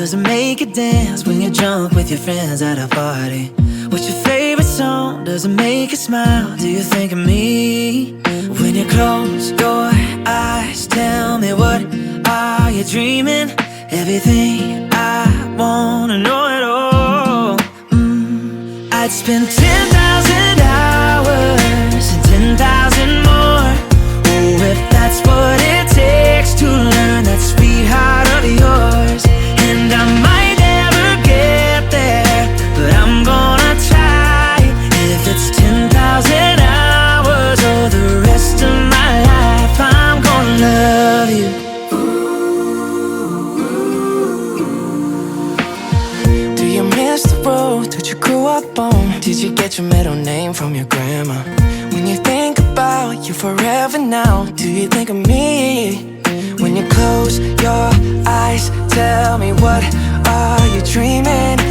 does it make you dance when you're drunk with your friends at a party? What's your favorite song? Does it make you smile? Do you think of me? When you close your eyes, tell me, what are you dreaming? Everything I wanna know it all. I'd spend 10,000 hours and 10,000 more. Oh, if that's what it takes to learn that sweetheart of yours. And I might never get there, but I'm gonna try. If it's 10,000 hours or the rest of my life, I'm gonna love you. Do you miss the road that you grew up on? Did you get your middle name from your grandma? When you think about you forever now, do you think of me? When you close your eyes, tell me, what are you dreaming?